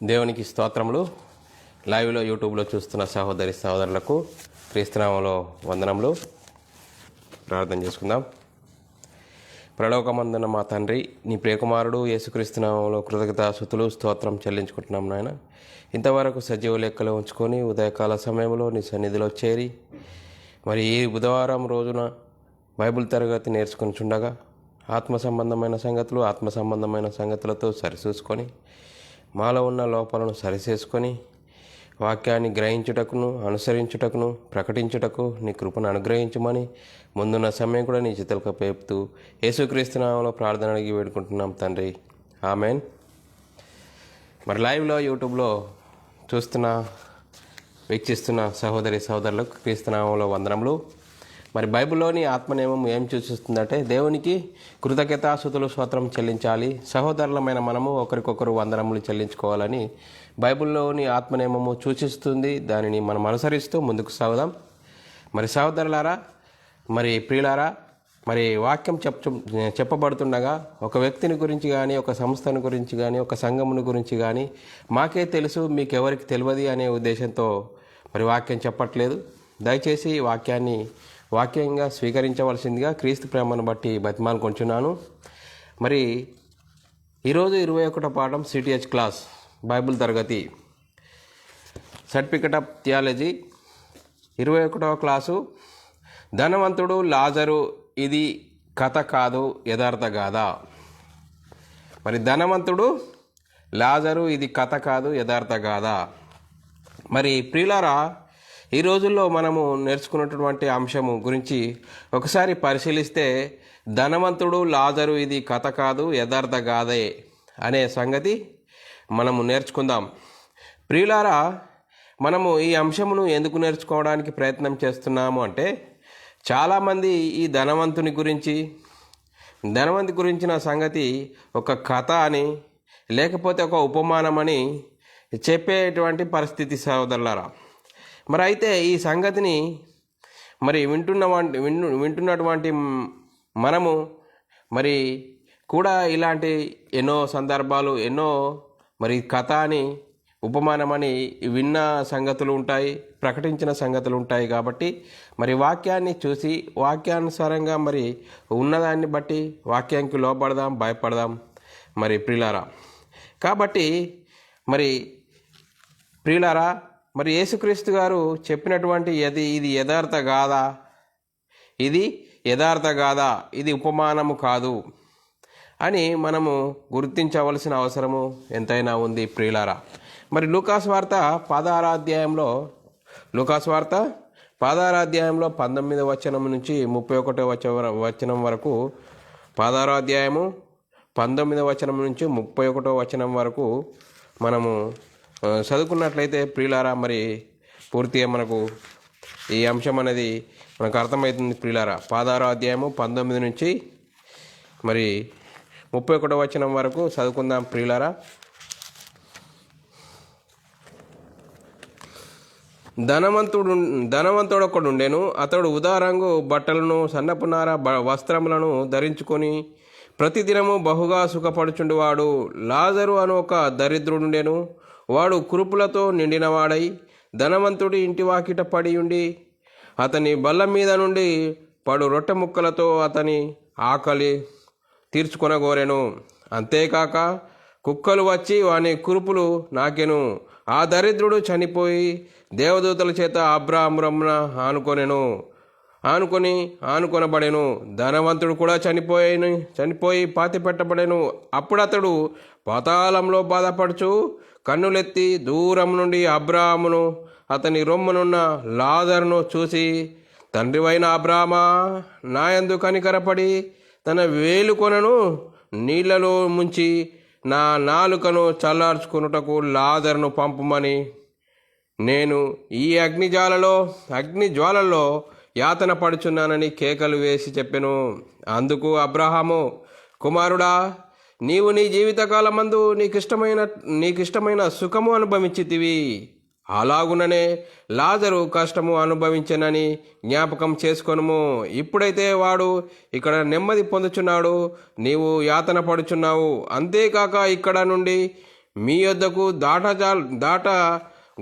దేవునికి స్తోత్రములు. లైవ్లో యూట్యూబ్లో చూస్తున్న సహోదరి సహోదరులకు క్రీస్తునామంలో వందనములు. ప్రార్థన చేసుకుందాం. పరలోకమందున మా తండ్రి, నీ ప్రియకుమారుడు యేసుక్రీస్తునామంలో కృతజ్ఞతాస్తుతులు స్తోత్రం చెల్లించుకుంటున్నాం నాయన. ఇంతవరకు సజీవ లెక్కలో ఉంచుకొని ఉదయకాల సమయంలో నీ సన్నిధిలో చేరి మరి ఈ బుధవారం రోజున బైబిల్ తరగతి నేర్చుకుని చుండగా ఆత్మ సంబంధమైన సంగతులతో సరిచూసుకొని మాలో ఉన్న లోపాలను సరిచేసుకొని వాక్యాన్ని గ్రహించుటకును, అనుసరించుటకును, ప్రకటించుటకు నీ కృపను అనుగ్రహించమని ముందున్న సమయం కూడా నీ చిత్తలకు పేపుతూ యేసుక్రీస్తు నామములో ప్రార్థన అడిగి వేడుకుంటున్నాం తండ్రి, ఆమెన్. మరి లైవ్లో యూట్యూబ్లో వీక్షిస్తున్న సహోదరి సహోదరులకు క్రీస్తు నామములో వందనములు. మరి బైబిల్లోని ఆత్మనియమం ఏం సూచిస్తుందంటే దేవునికి కృతజ్ఞతాస్తుతులు స్తోత్రం చెల్లించాలి, సహోదరులమైన మనము ఒకరికొకరు వందనములు చెల్లించుకోవాలని బైబిల్లోని ఆత్మనియమము సూచిస్తుంది. దానిని మనం అనుసరిస్తూ ముందుకు సాగుదాం. మరి సహోదరులారా, మరి ప్రియులారా, మరి వాక్యం చెప్పబడుతుండగా ఒక వ్యక్తిని గురించి కానీ, ఒక సంస్థను గురించి కానీ, ఒక సంఘముని గురించి కానీ మాకే తెలుసు, మీకెవరికి తెలియదు అనే ఉద్దేశంతో మరి వాక్యం చెప్పట్లేదు. దయచేసి వాక్యంగా స్వీకరించవలసిందిగా క్రీస్తు ప్రేమను బట్టి బతిమాలు కొంచున్నాను. మరి ఈరోజు 21వ పాఠం సిటిహెచ్ క్లాస్ బైబిల్ తరగతి సర్టిఫికెట్ ఆఫ్ థియాలజీ 21వ క్లాసు. ధనవంతుడు లాజరు, ఇది కథ కాదు యథార్థ గాథ. మరి ధనవంతుడు లాజరు, ఇది కథ కాదు యథార్థ గాథ. మరి ప్రియులారా, ఈ రోజుల్లో మనము నేర్చుకున్నటువంటి అంశము గురించి ఒకసారి పరిశీలిస్తే ధనవంతుడు లాజరు, ఇది కథ కాదు యథార్థ గాథే అనే సంగతి మనము నేర్చుకుందాం. ప్రియులారా, మనము ఈ అంశమును ఎందుకు నేర్చుకోవడానికి ప్రయత్నం చేస్తున్నాము అంటే, చాలామంది ఈ ధనవంతుని గురించిన సంగతి ఒక కథ అని లేకపోతే ఒక ఉపమానమని చెప్పేటువంటి పరిస్థితి సోదరులారా. మరి అయితే ఈ సంగతిని మరి వింటున్నటువంటి మనము మరి కూడా ఇలాంటి ఎన్నో సందర్భాలు, ఎన్నో మరి కథ అని, ఉపమానమని విన్న సంగతులు ఉంటాయి, ప్రకటించిన సంగతులు ఉంటాయి. కాబట్టి మరి వాక్యాన్ని చూసి వాక్యానుసారంగా మరి ఉన్నదాన్ని బట్టి వాక్యానికి లోపడదాం, భయపడదాం మరి ప్రియులారా. కాబట్టి మరి ప్రియులారా, మరి యేసుక్రీస్తు గారు చెప్పినటువంటి ఇది యథార్థ గాథ, ఇది యథార్థ గాథ, ఇది ఉపమానము కాదు అని మనము గుర్తించవలసిన అవసరము ఎంతైనా ఉంది ప్రియులారా. మరి లూకాసు వార్త 16వ అధ్యాయంలో 19వ వచనం నుంచి 31వ వచనం వరకు, 16వ అధ్యాయము 19వ వచనం నుంచి 31వ వచనం వరకు మనము చదువుకున్నట్లయితే ప్రియులారా, మరి పూర్తిగా మనకు ఈ అంశం అనేది మనకు అర్థమవుతుంది ప్రియులారా. 16వ అధ్యాయము 19 నుంచి మరి 31వ వచనం వరకు చదువుకుందాం ప్రియులారా. ధనవంతుడు ఒకడుండెను. అతడు ఉదారంగు బట్టలను, సన్నపునార వస్త్రములను ధరించుకొని ప్రతిదినము బహుగా సుఖపడుచుండువాడు. లాజరు అను ఒక దరిద్రుడుండెను. వాడు కురుపులతో నిండినవాడై ధనవంతుడి ఇంటి వాకిట పడి ఉండి అతని బల్ల మీద నుండి పడు రొట్టె ముక్కలతో అతని ఆకలి తీర్చుకొనగోరెను. అంతేకాక కుక్కలు వచ్చి వాని కురుపులు నాకెను. ఆ దరిద్రుడు చనిపోయి దేవదూతల చేత అబ్రామురమున ఆనుకొనబడెను. ధనవంతుడు కూడా చనిపోయి పాతి పెట్టబడెను. అప్పుడు అతడు పాతాళంలో బాధపడుచు కన్నులెత్తి దూరం నుండి అబ్రామును, అతని రొమ్మునున్న లాజరును చూసి, తండ్రివైన అబ్రామా, నాయందు కనికరపడి తన వేలుకొనను నీళ్లలో ముంచి నా నాలుకను చల్లార్చుకొనుటకు లాజరును పంపుమని నేను ఈ అగ్నిజ్వాలలో యాతన పడుచున్నానని కేకలు వేసి చెప్పెను. అందుకు అబ్రహాము, కుమారుడా, నీవు నీ జీవితకాలమందు నీకిష్టమైన సుఖము అనుభవించితివి. అలాగుననే లాజరు కష్టము అనుభవించనని జ్ఞాపకం చేసుకొనుము. ఇప్పుడైతే వాడు ఇక్కడ నెమ్మది పొందుచున్నాడు, నీవు యాతన పడుచున్నావు. అంతేకాక ఇక్కడ నుండి మీ యొద్దకు దాట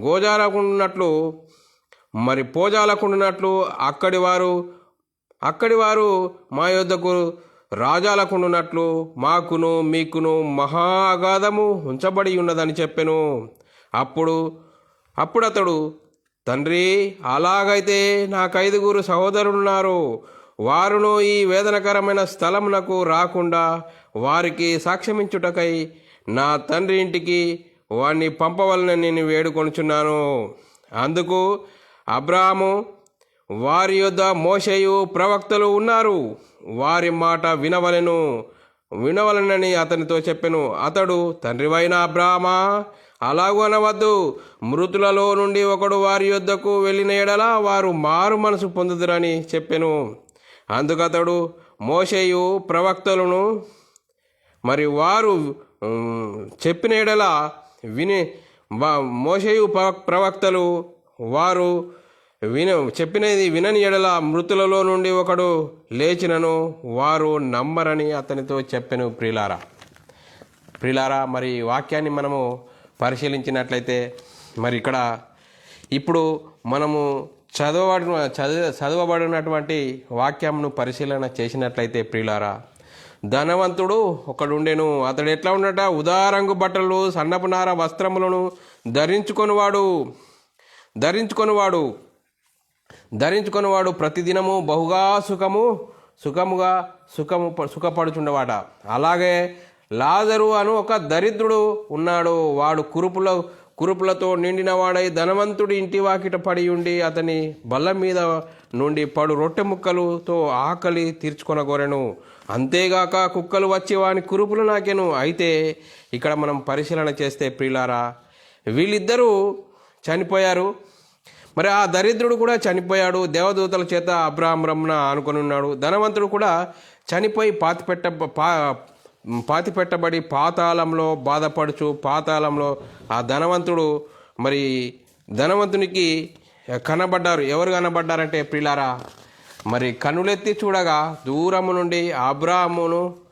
గోజాలకుండునట్లు మరి పోజాలకుండునట్లు అక్కడి వారు మా యొద్దకు రాజాలకుండునట్లు మాకును మీకును మహా అగాధము ఉంచబడి ఉన్నదని చెప్పెను. అప్పుడు అతడు, తండ్రి, అలాగైతే నాకు 5 సహోదరులున్నారు. వారును ఈ వేదనకరమైన స్థలమునకు రాకుండా వారికి సాక్ష్యమించుటకై నా తండ్రి ఇంటికి వాణ్ణి పంపవలనని నేను వేడుకొనుచున్నాను. అందుకు అబ్రాహాము, వారి యొద్ద మోషేయు ప్రవక్తలు ఉన్నారు, వారి మాట వినవలనని అతనితో చెప్పెను. అతడు, తండ్రివైన అబ్రాహామా, అలాగూ అనవద్దు. మృతులలో నుండి ఒకడు వారి యొద్దకు వెళ్ళిన ఎడల వారు మారు మనసు పొందుదురని చెప్పెను. అందుకతడు మోషేయు ప్రవక్తలను మరి వారు చెప్పిన ఎడల మోషేయు ప్రవక్తలు వారు చెప్పినది వినని ఎడల మృతులలో నుండి ఒకడు లేచినను వారు నమ్మరని అతనితో చెప్పెను. ప్రియులారా, మరి వాక్యాన్ని మనము పరిశీలించినట్లయితే మరి ఇక్కడ ఇప్పుడు మనము చదవబడినటువంటి వాక్యంను పరిశీలన చేసినట్లయితే ప్రియులారా, ధనవంతుడు ఒకడుండెను. అతడు ఎట్లా ఉండట? ఉదారంగు బట్టలు, సన్నపు నార వస్త్రములను ధరించుకొనివాడు ప్రతిదినము బహుగా సుఖపడుచుండవాట. అలాగే లాజరు అను ఒక దరిద్రుడు ఉన్నాడు. వాడు కురుపులతో నిండినవాడై ధనవంతుడి ఇంటి వాకిట పడి ఉండి అతని బల్ల మీద నుండి పడు రొట్టె ముక్కలతో ఆకలి తీర్చుకొనగోరెను. అంతేగాక కుక్కలు వచ్చి వాని కురుపులు నాకెను. అయితే ఇక్కడ మనం పరిశీలన చేస్తే ప్రియులారా, వీళ్ళిద్దరూ చనిపోయారు. మరి ఆ దరిద్రుడు కూడా చనిపోయాడు. దేవదూతల చేత అబ్రాహాం రమ్మున ఆనుకొని ఉన్నాడు. ధనవంతుడు కూడా చనిపోయి పాతిపెట్టబడి పాతాళంలో బాధపడుచు పాతాళంలో ఆ ధనవంతునికి కనబడ్డారు. ఎవరు కనబడ్డారంటే ప్రియులారా, మరి కనులెత్తి చూడగా దూరము నుండి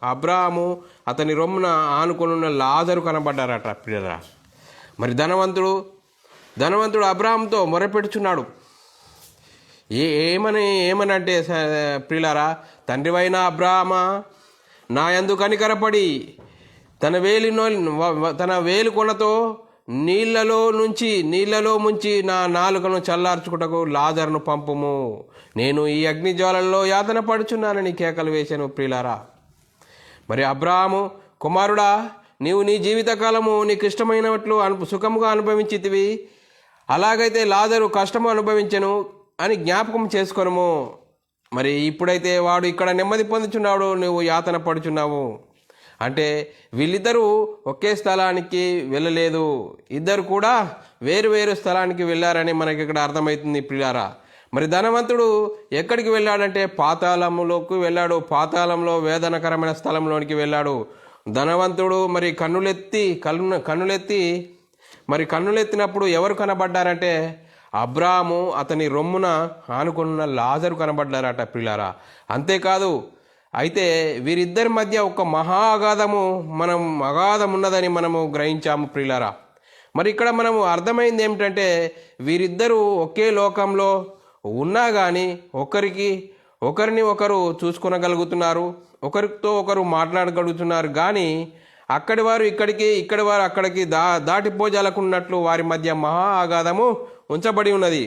అబ్రాహాము అతని రొమ్మున ఆనుకొనున్న లాజరు కనబడ్డారట ప్రియులారా. మరి ధనవంతుడు అబ్రాహాంతో మొరపెట్టుచున్నాడు. ఏమనంటే ప్రియులారా, తండ్రివైన అబ్రాహామా, నా యందు కనికరపడి తన వేలు కొనతో నీళ్లలో ముంచి నా నాలుకను చల్లార్చుకుటకు లాజరును పంపుము. నేను ఈ అగ్నిజ్వాలల్లో యాతన పడుచున్నానని కేకలు వేశాను. ప్రియులారా, మరి అబ్రాహాము, కుమారుడా, నీవు నీ జీవితకాలము నీకు ఇష్టమైనట్లు సుఖముగా అనుభవించితివి. అలాగైతే లాజరు కష్టము అనుభవించెను అని జ్ఞాపకం చేసుకొనుము. మరి ఇప్పుడైతే వాడు ఇక్కడ నెమ్మది పొందుచున్నాడు, నువ్వు యాతన పడుచున్నావు. అంటే వీళ్ళిద్దరూ ఒకే స్థలానికి వెళ్ళలేదు, ఇద్దరు కూడా వేరు స్థలానికి వెళ్ళారని మనకి ఇక్కడ అర్థమవుతుంది ప్రియులారా. మరి ధనవంతుడు ఎక్కడికి వెళ్ళాడంటే పాతాళంలోకి వెళ్ళాడు. పాతాళంలో వేదనకరమైన స్థలంలోనికి వెళ్ళాడు. ధనవంతుడు మరి కన్నులెత్తినప్పుడు ఎవరు కనబడ్డారంటే అబ్రాహాము అతని రొమ్మున ఆనుకున్న లాజరు కనబడ్డారట ప్రియులారా. అంతేకాదు, అయితే వీరిద్దరి మధ్య ఒక అగాధం ఉన్నదని మనము గ్రహించాము ప్రియులారా. మరి ఇక్కడ మనము అర్థమైంది ఏమిటంటే వీరిద్దరూ ఒకే లోకంలో ఉన్నా కానీ ఒకరిని ఒకరు చూసుకొనగలుగుతున్నారు, ఒకరితో ఒకరు మాట్లాడగలుగుతున్నారు. కానీ అక్కడి వారు అక్కడికి దాటిపోజాలకున్నట్లు వారి మధ్య అగాధము ఉంచబడి ఉన్నది.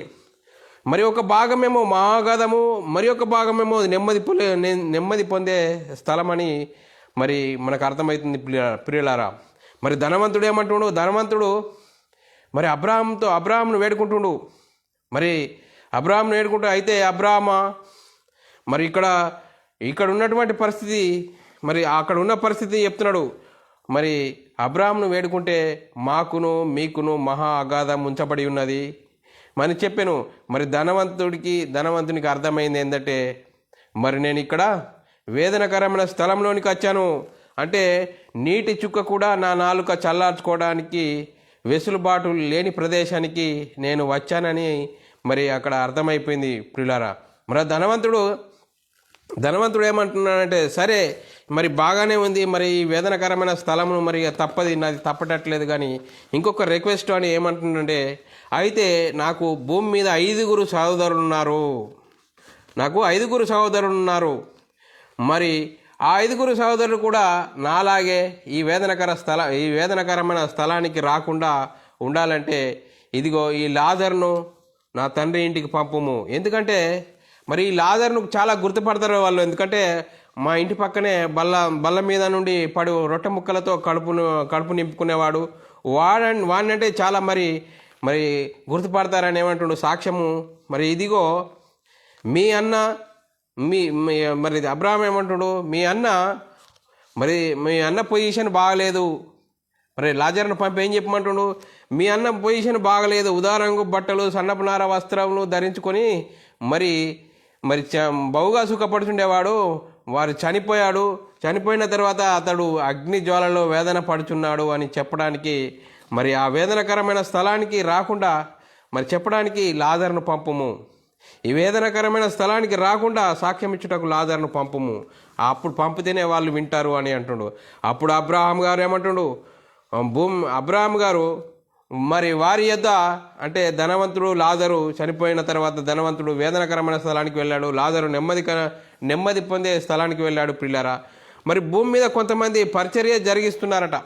మరి ఒక భాగమేమో అగాధము, మరి ఒక భాగమేమో నెమ్మది పొందే స్థలమని మరి మనకు అర్థమవుతుంది ప్రియులారా. మరి ధనవంతుడు ఏమంటుండు? ధనవంతుడు మరి అబ్రాహామును వేడుకుంటుండు. మరి అబ్రాహామును వేడుకుంటూ, అయితే అబ్రాహామా, మరి ఇక్కడ ఉన్నటువంటి పరిస్థితి, మరి అక్కడ ఉన్న పరిస్థితి చెప్తున్నాడు. మరి అబ్రాహామును వేడుకుంటే మాకును మీకును అగాధం ఉంచబడి ఉన్నది అని చెప్పాను. మరి ధనవంతునికి అర్థమైంది ఏంటంటే, మరి నేను ఇక్కడ వేదనకరమైన స్థలంలోనికి వచ్చాను, అంటే నీటి చుక్క కూడా నా నాలుక చల్లార్చుకోవడానికి వెసులుబాటు లేని ప్రదేశానికి నేను వచ్చానని మరి అక్కడ అర్థమైపోయింది ప్రియులారా. మరి ధనవంతుడు ధనవంతుడు ఏమంటున్నాడంటే, సరే మరి బాగానే ఉంది, మరి ఈ వేదనకరమైన స్థలమును మరి తప్పది, నాది తప్పటట్లేదు, కానీ ఇంకొక రిక్వెస్ట్ అని ఏమంటుందంటే, అయితే నాకు భూమి మీద 5 సహోదరులు ఉన్నారు, నాకు 5 సహోదరులు ఉన్నారు. మరి ఆ 5 సహోదరులు కూడా నాలాగే ఈ వేదనకరమైన స్థలానికి రాకుండా ఉండాలంటే ఇదిగో ఈ లాజరును నా తండ్రి ఇంటికి పంపుము. ఎందుకంటే మరి ఈ లాజరును చాలా గుర్తుపడతారు వాళ్ళు. ఎందుకంటే మా ఇంటి పక్కనే బల్ల మీద నుండి రొట్టె ముక్కలతో కడుపు నింపుకునేవాడు. వాడినంటే చాలా మరి గుర్తుపడతారని ఏమంటుండు సాక్ష్యము. మరి ఇదిగో మీ అన్న మరి అబ్రాహాం ఏమంటుడు, మీ అన్న పొజిషన్ బాగలేదు, మరి లాజరును పంపి ఏం చెప్పమంటుడు, మీ అన్న పొజిషన్ బాగలేదు, ఉదారంగు బట్టలు సన్నపు నార వస్త్రములు ధరించుకొని మరి బహుగా సుఖపడుచుండేవాడు, వారు చనిపోయిన తర్వాత అతడు అగ్ని జ్వాలలో వేదన పడుచున్నాడు అని చెప్పడానికి, మరి ఆ వేదనకరమైన స్థలానికి రాకుండా మరి చెప్పడానికి లాజరును పంపుము. ఈ వేదనకరమైన స్థలానికి రాకుండా సాక్ష్యం ఇచ్చుటకు లాజరును పంపుము, అప్పుడు పంపితేనే వాళ్ళు వింటారు అని అంటుండు. అప్పుడు అబ్రాహాం గారు ఏమంటుండు, అబ్రాహాం గారు మరి వారి యొద్ద, అంటే ధనవంతుడు లాజరు చనిపోయిన తర్వాత ధనవంతుడు వేదనకరమైన స్థలానికి వెళ్ళాడు, లాజరు నెమ్మది పొందే స్థలానికి వెళ్ళాడు. ప్రియులారా, మరి భూమి మీద కొంతమంది పరిచర్య జరిగిస్తున్నారట,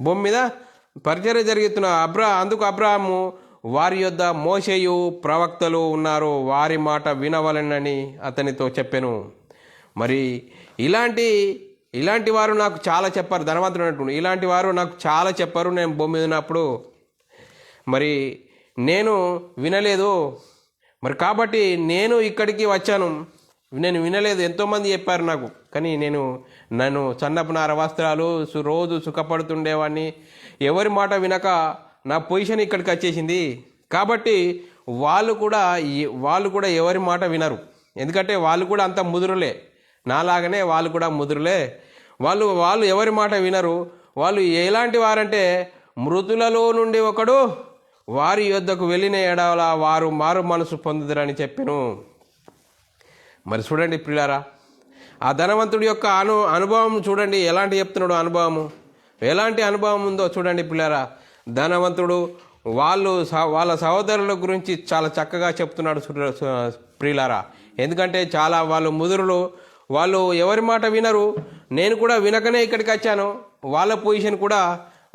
భూమి మీద పరిచర్య జరిగిస్తున్నారు. అందుకు అబ్రాహాము వారి యొద్ద మోషేయు ప్రవక్తలు ఉన్నారు, వారి మాట వినవలెనని అతనితో చెప్పాను. మరి ఇలాంటి వారు నాకు చాలా చెప్పారు, ధనవంతుడు అంటుండు, ఇలాంటి వారు నాకు చాలా చెప్పారు నేను భూమి మీద ఉన్నప్పుడు, మరి నేను వినలేదు. మరి కాబట్టి నేను ఇక్కడికి వచ్చాను, నేను వినలేదు. ఎంతోమంది చెప్పారు నాకు, కానీ నన్ను సన్నపు నార వస్త్రాలు రోజు సుఖపడుతుండేవాడిని, ఎవరి మాట వినక నా పొజిషన్ ఇక్కడికి వచ్చేసింది. కాబట్టి వాళ్ళు కూడా ఎవరి మాట వినరు, ఎందుకంటే వాళ్ళు కూడా అంత ముదురులే, నాలాగనే వాళ్ళు కూడా ముదురులే. వాళ్ళు ఎవరి మాట వినరు. వాళ్ళు ఎలాంటి వారంటే, మృతులలో నుండి ఒకడు వారి యొద్దకు వెళ్ళిన ఎడల వారు మారు మనసు పొందుదరని చెప్పాను. మరి చూడండి ప్రియులారా, ఆ ధనవంతుడి యొక్క అనుభవం చూడండి, ఎలాంటి చెప్తున్నాడు అనుభవము, ఎలాంటి అనుభవం ఉందో చూడండి ప్రియులారా. ధనవంతుడు వాళ్ళ సహోదరుల గురించి చాలా చక్కగా చెప్తున్నాడు ప్రియులారా. ఎందుకంటే చాలా వాళ్ళు ముదురులు, వాళ్ళు ఎవరి మాట వినరు. నేను కూడా వినకనే ఇక్కడికి వచ్చాను, వాళ్ళ పొజిషన్ కూడా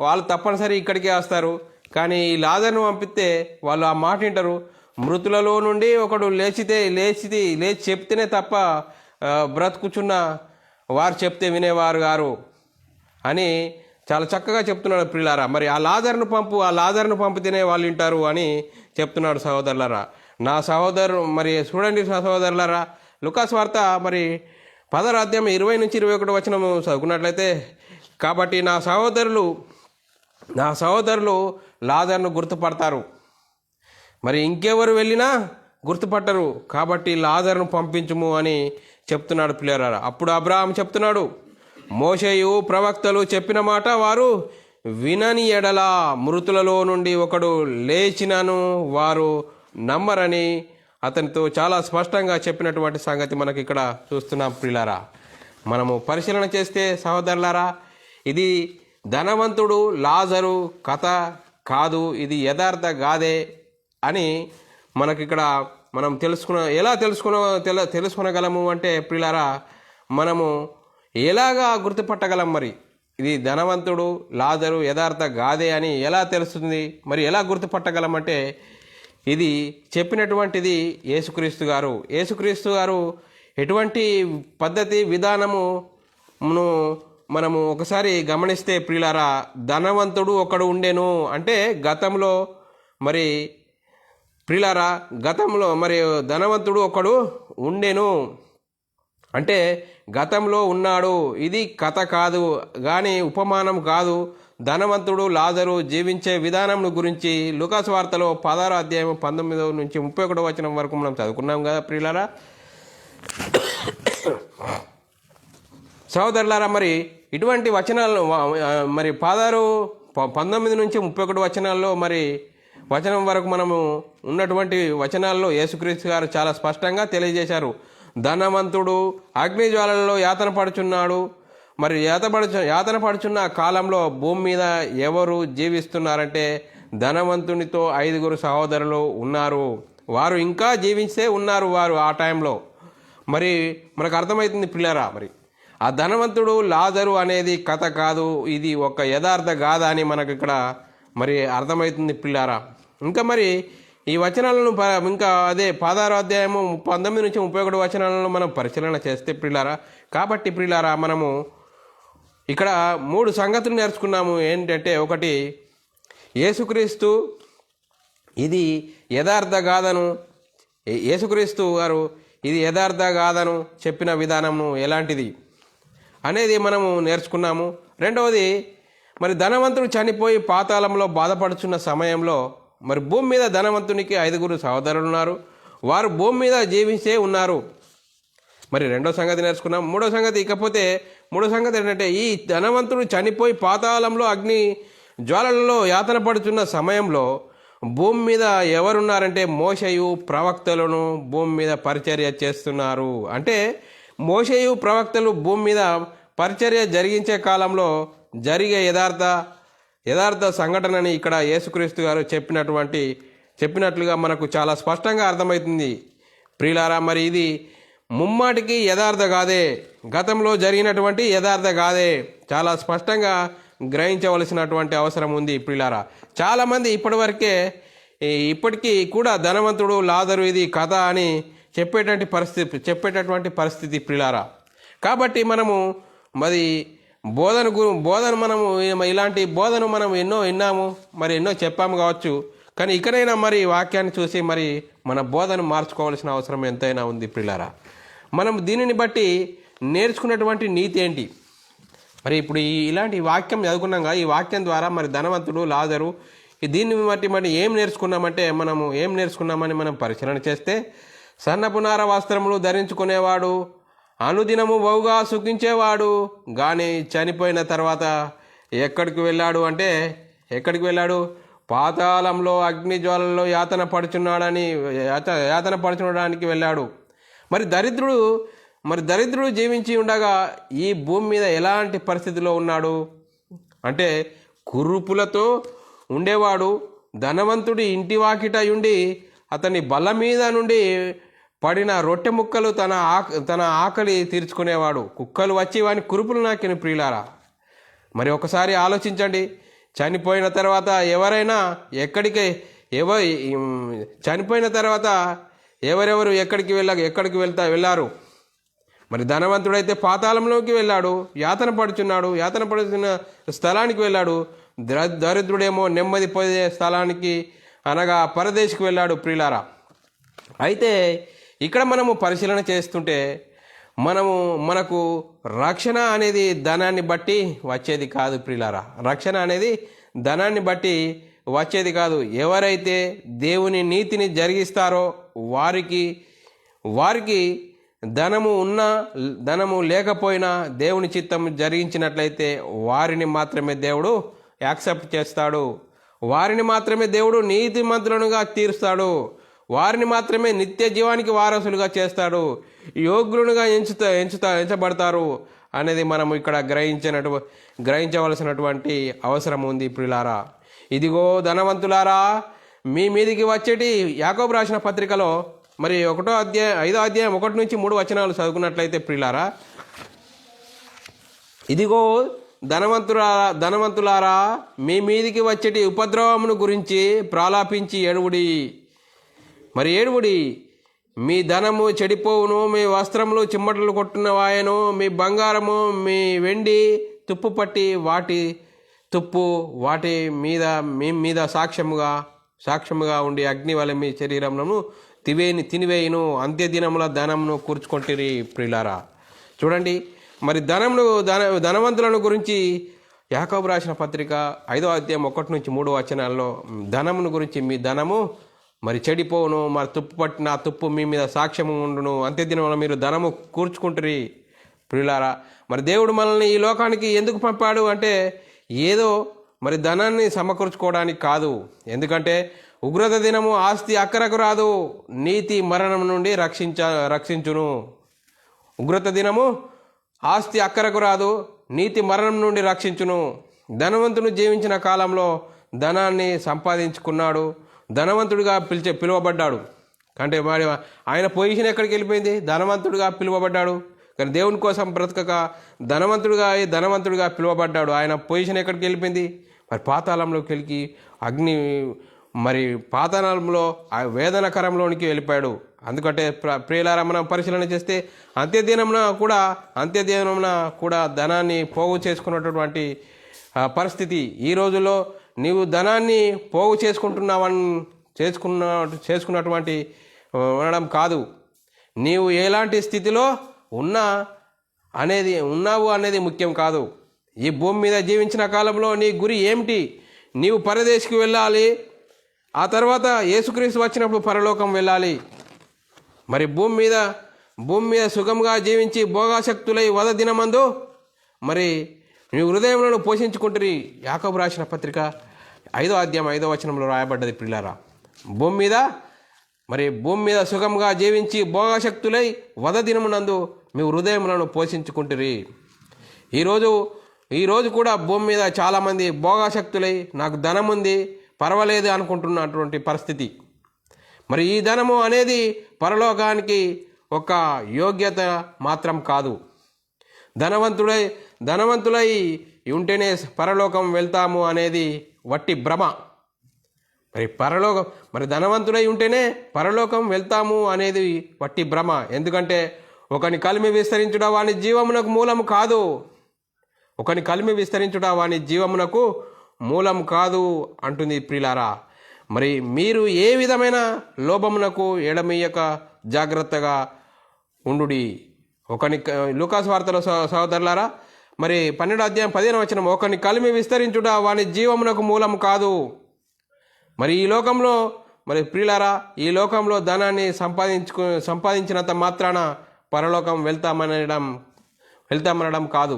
వాళ్ళు తప్పనిసరి ఇక్కడికే వస్తారు. కానీ ఈ లాజరును పంపిస్తే వాళ్ళు ఆ మాట వింటారు. మృతులలో నుండి ఒకడు లేచి చెప్తేనే తప్ప బ్రతుకుచున్న వారు చెప్తే వినేవారు గారు అని చాలా చక్కగా చెప్తున్నాడు ప్రియులారా. మరి ఆ లాజరును పంపితేనే వాళ్ళు వింటారు అని చెప్తున్నాడు సహోదరులారా. నా సహోదరు మరి చూడండి సహోదరులారా, లూకాసు వార్త మరి 10వ అధ్యాయం 20 నుంచి 21 వచనము చదువుకున్నట్లయితే, కాబట్టి నా సహోదరులు లాజరును గుర్తుపడతారు, మరి ఇంకెవరు వెళ్ళినా గుర్తుపట్టరు, కాబట్టి లాజరును పంపించుము అని చెప్తున్నాడు ప్రియులారా. అప్పుడు అబ్రాహాం చెప్తున్నాడు, మోషేయు ప్రవక్తలు చెప్పిన మాట వారు వినని ఎడల మృతులలో నుండి ఒకడు లేచినను వారు నమ్మరని అతనితో చాలా స్పష్టంగా చెప్పినటువంటి సంగతి మనకి ఇక్కడ చూస్తున్నాం ప్రియులారా. మనము పరిశీలన చేస్తే సహోదరులారా, ఇది ధనవంతుడు లాజరు కథ కాదు, ఇది యథార్థ గాథే అని మనకిక్కడ మనం ఎలా తెలుసుకునగలము అంటే ప్రియులారా, మనము ఎలాగా గుర్తుపట్టగలం? మరి ఇది ధనవంతుడు లాజరు యథార్థ గాథే అని ఎలా తెలుస్తుంది? మరి ఎలా గుర్తుపట్టగలం అంటే, ఇది చెప్పినటువంటిది యేసుక్రీస్తు గారు ఎటువంటి పద్ధతి విధానమును మనము ఒకసారి గమనిస్తే ప్రియులారా, ధనవంతుడు ఒకడు ఉండెను అంటే గతంలో మరి ధనవంతుడు ఒకడు ఉండెను అంటే గతంలో ఉన్నాడు. ఇది కథ కాదు కానీ ఉపమానం కాదు. ధనవంతుడు లాజరు జీవించే విధానం గురించి లూకాసు వార్తలో 16వ అధ్యాయం 19 నుంచి 31 వచనం వరకు మనం చదువుకున్నాం కదా ప్రియులారా. సహోదరులారా, మరి ఇటువంటి వచనాలు మరి 19 నుంచి 31 వచనాల్లో మరి వచనం వరకు మనము ఉన్నటువంటి వచనాల్లో యేసుక్రీస్తు గారు చాలా స్పష్టంగా తెలియజేశారు. ధనవంతుడు అగ్ని జ్వాలలలో యాతన పడుచున్నాడు. మరి యాతన పడుచున్న కాలంలో భూమి మీద ఎవరు జీవిస్తున్నారంటే ధనవంతునితో 5 సహోదరులు ఉన్నారు. వారు ఇంకా జీవించే ఉన్నారు వారు ఆ టైంలో. మరి మనకు అర్థమవుతుంది పిల్లరా, మరి ఆ ధనవంతుడు లాజరు అనేది కథ కాదు, ఇది ఒక యథార్థ గాథ అని మనకు ఇక్కడ మరి అర్థమవుతుంది పిల్లారా. ఇంకా మరి ఈ వచనాలను ఇంకా అదే 16వ అధ్యాయము 19 నుంచి 31 వచనాలను మనం పరిశీలన చేస్తే పిల్లారా, కాబట్టి పిల్లారా మనము ఇక్కడ 3 సంగతులు నేర్చుకున్నాము. ఏంటంటే, ఒకటి, యేసుక్రీస్తు ఇది యథార్థ గాథను, యేసుక్రీస్తు గారు ఇది యథార్థ గాథను చెప్పిన విధానము ఎలాంటిది అనేది మనము నేర్చుకున్నాము. రెండవది, మరి ధనవంతుడు చనిపోయి పాతాళంలో బాధపడుచున్న సమయంలో మరి భూమి మీద ధనవంతునికి 5 సహోదరులు ఉన్నారు. వారు భూమి మీద జీవించే ఉన్నారు. మరి రెండో సంగతి నేర్చుకున్నాం. మూడో సంగతి ఏంటంటే, ఈ ధనవంతుడు చనిపోయి పాతాళంలో అగ్ని జ్వాలలలో యాతన పడుతున్న సమయంలో భూమి మీద ఎవరున్నారంటే మోషేయు ప్రవక్తలను భూమి మీద పరిచర్య చేస్తున్నారు. అంటే మోషేయు ప్రవక్తలు భూమి మీద పరిచర్య జరిగించే కాలంలో జరిగే యథార్థ సంఘటనని ఇక్కడ యేసుక్రీస్తు గారు చెప్పినట్లుగా మనకు చాలా స్పష్టంగా అర్థమవుతుంది ప్రియులారా. మరి ఇది ముమ్మాటికి యథార్థ గాథే, గతంలో జరిగినటువంటి యథార్థ గాథే. చాలా స్పష్టంగా గ్రహించవలసినటువంటి అవసరం ఉంది ప్రియులారా. చాలామంది ఇప్పటికీ కూడా ధనవంతుడు లాజరు ఇది కథ అని చెప్పేటటువంటి పరిస్థితి ప్రియులారా. కాబట్టి మనము మరి బోధన మనము ఇలాంటి బోధన మనం ఎన్నో విన్నాము, మరి ఎన్నో చెప్పాము కావచ్చు. కానీ ఇకనైనా మరి వాక్యాన్ని చూసి మరి మన బోధన మార్చుకోవాల్సిన అవసరం ఎంతైనా ఉంది ప్రియులారా. మనం దీనిని బట్టి నేర్చుకున్నటువంటి నీతి ఏంటి? మరి ఇప్పుడు ఇలాంటి వాక్యం చదువుకున్నాగా, ఈ వాక్యం ద్వారా మరి ధనవంతుడు లాజరు దీన్ని బట్టి మరి ఏం నేర్చుకున్నామని మనం పరిశీలన చేస్తే, సన్నపు నార వస్త్రములు ధరించుకునేవాడు, అనుదినము బహుగా సుఖించేవాడు, కానీ చనిపోయిన తర్వాత ఎక్కడికి వెళ్ళాడు? పాతాళంలో అగ్ని జ్వాలల్లో యాతన పడుచున్నాడానికి వెళ్ళాడు. మరి దరిద్రుడు జీవించి ఉండగా ఈ భూమి మీద ఎలాంటి పరిస్థితిలో ఉన్నాడు అంటే, కురుపులతో ఉండేవాడు. ధనవంతుడి ఇంటి వాకిట ఉండి అతని బల్ల మీద నుండి పడిన రొట్టె ముక్కలు తన ఆకలి తీర్చుకునేవాడు. కుక్కలు వచ్చి వాని కురుపులు నాకిన ప్రియులారా. మరి ఒకసారి ఆలోచించండి, చనిపోయిన తర్వాత ఎవరెవరు ఎక్కడికి వెళ్ళారు? మరి ధనవంతుడైతే పాతాళంలోకి వెళ్ళాడు, యాతన పడుచున్న స్థలానికి వెళ్ళాడు. దరిద్రుడేమో నెమ్మది పొందే స్థలానికి అనగా పరదేశికి వెళ్ళాడు ప్రియులారా. అయితే ఇక్కడ మనము పరిశీలన చేస్తుంటే మనకు రక్షణ అనేది ధనాన్ని బట్టి వచ్చేది కాదు ప్రియులారా. రక్షణ అనేది ధనాన్ని బట్టి వచ్చేది కాదు. ఎవరైతే దేవుని నీతిని జరిగిస్తారో వారికి ధనము ఉన్నా ధనము లేకపోయినా దేవుని చిత్తం జరిగించినట్లయితే వారిని మాత్రమే దేవుడు యాక్సెప్ట్ చేస్తాడు. వారిని మాత్రమే దేవుడు నీతిమంతులుగా తీరుస్తాడు. వారిని మాత్రమే నిత్య జీవానికి వారసులుగా చేస్తాడు. యోగ్యులుగా ఎంచబడతారు అనేది మనం ఇక్కడ గ్రహించవలసినటువంటి అవసరం ఉంది ప్రియులారా. ఇదిగో ధనవంతులారా, మీ మీదికి వచ్చేటి యాకోబు రాసిన పత్రికలో మరి 5వ అధ్యాయం 1 నుంచి 3 వచనాలు చదువుకున్నట్లయితే ప్రియులారా, ఇదిగో ధనవంతులారా, మీ మీదికి వచ్చేటి ఉపద్రవమును గురించి ప్రాలాపించి ఏడువుడి. మీ ధనము చెడిపోవును, మీ వస్త్రములు చిమ్మటలు కొట్టునవాయను, మీ బంగారము మీ వెండి తుప్పు పట్టి వాటి మీద సాక్ష్యముగా ఉండి అగ్ని వలె మీ శరీరములను తినివేయును, అంత్యదినముల ధనమును కూర్చుకొంటిరి ప్రియులారా. చూడండి, మరి ధనవంతులను గురించి యాకోబు రాసిన పత్రిక 5వ అధ్యాయం 1 నుంచి 3 వచనాల్లో ధనమును గురించి, మీ ధనము మరి చెడిపోవును, మరి తుప్పు పట్టిన తుప్పు మీ మీద సాక్ష్యము ఉండును, అంత్యదినంలో మీరు ధనము కూర్చుకుంటురి ప్రియులారా. మరి దేవుడు మనల్ని ఈ లోకానికి ఎందుకు పంపాడు అంటే, ఏదో మరి ధనాన్ని సమకూర్చుకోవడానికి కాదు. ఎందుకంటే ఉగ్రత దినము ఆస్తి అక్కరకు రాదు, నీతి మరణం నుండి రక్షించును ఉగ్రత దినము ఆస్తి అక్కరకు రాదు, నీతి మరణం నుండి రక్షించును. ధనవంతుడు జీవించిన కాలంలో ధనాన్ని సంపాదించుకున్నాడు, ధనవంతుడిగా పిలువబడ్డాడు. అంటే వాడి ఆయన పొజిషన్ ఎక్కడికి వెళ్ళిపోయింది? ధనవంతుడిగా పిలువబడ్డాడు, కానీ దేవుని కోసం బ్రతకక ధనవంతుడిగా పిలువబడ్డాడు. ఆయన పొజిషన్ ఎక్కడికి వెళ్ళిపోయింది? మరి పాతాళంలోకి వెళ్ళి అగ్ని, మరి పాతాళంలో వేదనకరంలోనికి వెళ్ళిపోయాడు. అందుకంటే ప్రియులారా, మనం పరిశీలన చేస్తే అంత్యదినమున కూడా ధనాన్ని పోగు చేసుకున్నటువంటి పరిస్థితి. ఈ రోజుల్లో నీవు ధనాన్ని పోగు చేసుకున్నటువంటి ఉండడం కాదు, నీవు ఎలాంటి స్థితిలో ఉన్నావు అనేది ముఖ్యం కాదు. ఈ భూమి మీద జీవించిన కాలంలో నీ గురి ఏమిటి? నీవు పరదేశికి వెళ్ళాలి, ఆ తర్వాత యేసుక్రీస్తు వచ్చినప్పుడు పరలోకం వెళ్ళాలి. మరి భూమి మీద సుఖంగా జీవించి భోగాసక్తులై వద దినమందు మరి నీ హృదయంలో పోషించుకుంటురి. యాకోబు రాసిన పత్రిక 5వ అధ్యాయం 5వ వచనంలో రాయబడ్డది. ప్రియులారా, భూమి మీద సుఖంగా జీవించి భోగాసక్తులై వద దినమునందు మీ హృదయములను పోషించుకుంటురి. ఈరోజు కూడా భూమి మీద చాలామంది భోగాసక్తులై నాకు ధనం ఉంది పర్వాలేదు అనుకుంటున్నటువంటి పరిస్థితి. మరి ఈ ధనము అనేది పరలోకానికి ఒక యోగ్యత మాత్రం కాదు. ధనవంతులై ఉంటేనే పరలోకం వెళ్తాము అనేది వట్టి భ్రమ. మరి ధనవంతులై ఉంటేనే పరలోకం వెళ్తాము అనేది వట్టి భ్రమ. ఎందుకంటే ఒకని కలిమి విస్తరించుట వాని జీవమునకు మూలము కాదు. మూలం కాదు అంటుంది ప్రియులారా. మరి మీరు ఏ విధమైన లోభమునకు ఎడమీయక జాగ్రత్తగా ఉండుడి. లూకాసు వార్తలో సహోదరులారా, మరి 12వ అధ్యాయం 15వ వచనం, ఒకని కలిమి విస్తరించుట వాని జీవమునకు మూలం కాదు. మరి ఈ లోకంలో ప్రియులారా, ఈ లోకంలో ధనాన్ని సంపాదించినంత మాత్రాన పరలోకం వెళ్తామనడం కాదు.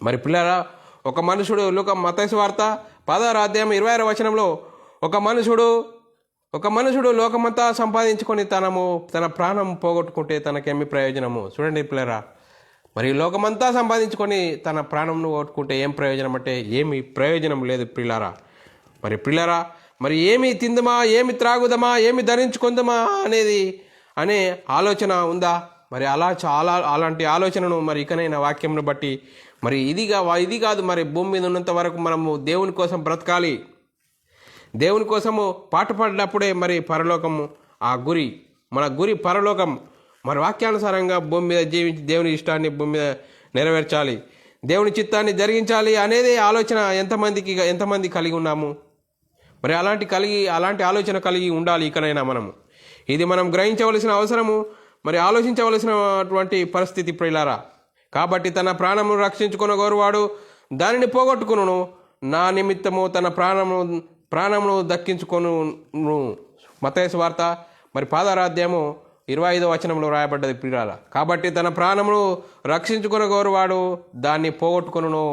మరి ప్రియులారా, ఒక మనుషుడు మత్తయి వార్త 10వ అధ్యాయం 26వ వచనంలో ఒక మనుషుడు లోకమంతా సంపాదించుకొని తన ప్రాణం పోగొట్టుకుంటే తనకేమి ప్రయోజనము? చూడండి పిల్లరా, మరి లోకమంతా సంపాదించుకొని తన ప్రాణంను పోగొట్టుకుంటే ఏం ప్రయోజనం అంటే ఏమి ప్రయోజనం లేదు ప్రియులారా. మరి ఏమి తిందమా, ఏమి త్రాగుదమా, ఏమి ధరించుకుందామా అనే ఆలోచన ఉందా? మరి అలాంటి ఆలోచనను మరి ఇకనైనా వాక్యంను బట్టి మరి ఇది కాదు. మరి భూమి మీద ఉన్నంత వరకు మనము దేవుని కోసం బ్రతకాలి. దేవుని కోసము పాటుపడినప్పుడే మరి పరలోకము మన గురి పరలోకం. మరి వాక్యానుసారంగా భూమి మీద జీవించి దేవుని ఇష్టాన్ని భూమి మీద నెరవేర్చాలి, దేవుని చిత్తాన్ని జరిగించాలి అనేది ఆలోచన ఎంతమంది కలిగి ఉన్నాము? మరి అలాంటి ఆలోచన కలిగి ఉండాలి ఇకనైనా మనము. ఇది మనం గ్రహించవలసిన అవసరము, మరి ఆలోచించవలసినటువంటి పరిస్థితి ప్రియులారా. కాబట్టి తన ప్రాణమును రక్షించుకున్న గోరువాడు దానిని పోగొట్టుకును, నా నిమిత్తము తన ప్రాణమును దక్కించుకొను. మత్తయి వార్త మరి 10వ అధ్యాయము 25వ వచనంలో రాయబడ్డది ప్రియులారా. కాబట్టి తన ప్రాణమును రక్షించుకున్న గోరువాడు దాన్ని పోగొట్టుకొను,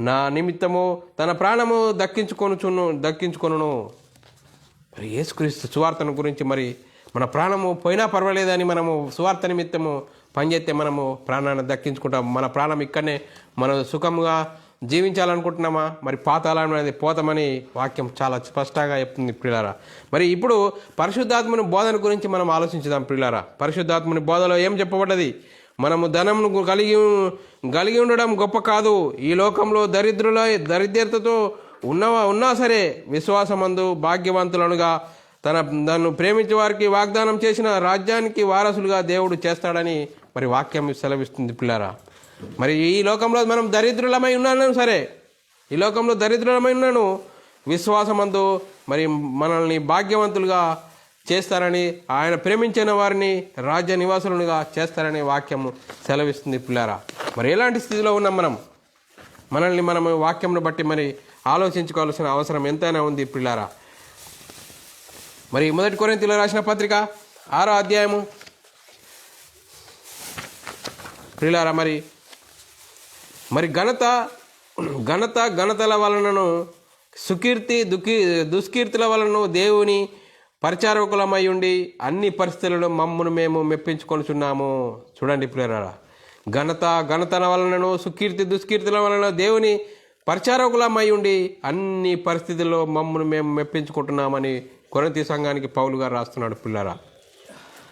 నా నిమిత్తము తన ప్రాణము దక్కించుకొను. మరి యేసుక్రీస్తు సువార్తను గురించి మరి మన ప్రాణము పోయినా పర్వాలేదని మనము సువార్త నిమిత్తము పనిచేస్తే మనము ప్రాణాన్ని దక్కించుకుంటాం. మన ప్రాణం ఇక్కడనే మనం సుఖంగా జీవించాలనుకుంటున్నామా? మరి పాతాళం అనేది పోతామని వాక్యం చాలా స్పష్టంగా చెప్తుంది ప్రియులారా. మరి ఇప్పుడు పరిశుద్ధాత్మని బోధన గురించి మనం ఆలోచించుదాం ప్రియులారా. పరిశుద్ధాత్మని బోధలో ఏం చెప్పబడ్డది? మనము ధనమును కలిగి ఉండడం గొప్ప కాదు. ఈ లోకంలో దరిద్రతతో ఉన్నా సరే విశ్వాసమందు భాగ్యవంతులనుగా తనను ప్రేమించే వారికి వాగ్దానం చేసిన రాజ్యానికి వారసులుగా దేవుడు చేస్తాడని మరి వాక్యం సెలవిస్తుంది పిల్లారా. మరి ఈ లోకంలో మనం దరిద్రులమై ఉన్నాను, విశ్వాసమందు మరి మనల్ని భాగ్యవంతులుగా చేస్తారని, ఆయన ప్రేమించిన వారిని రాజ్య నివాసులుగా చేస్తారని వాక్యము సెలవిస్తుంది పిల్లారా. మరి ఎలాంటి స్థితిలో ఉన్నాం మనల్ని మనము వాక్యంను బట్టి మరి ఆలోచించుకోవాల్సిన అవసరం ఎంతైనా ఉంది పిల్లారా. మరి 1 కొరింథీయులకు రాసిన పత్రిక 6వ అధ్యాయము ప్రియులారా, మరి ఘనతల వలనను సుకీర్తి దుష్కీర్తుల వలన దేవుని పరిచారకులమై ఉండి అన్ని పరిస్థితులను మమ్మను మేము మెప్పించుకొనుచున్నాము. చూడండి ప్రియరా, ఘనతన వలనను సుకీర్తి దుష్కీర్తుల వలన దేవుని పరిచారకులమై ఉండి అన్ని పరిస్థితుల్లో మమ్మను మేము మెప్పించుకుంటున్నామని కొరింథీ సంఘానికి పౌలు గారు రాస్తున్నాడు పిల్లరా.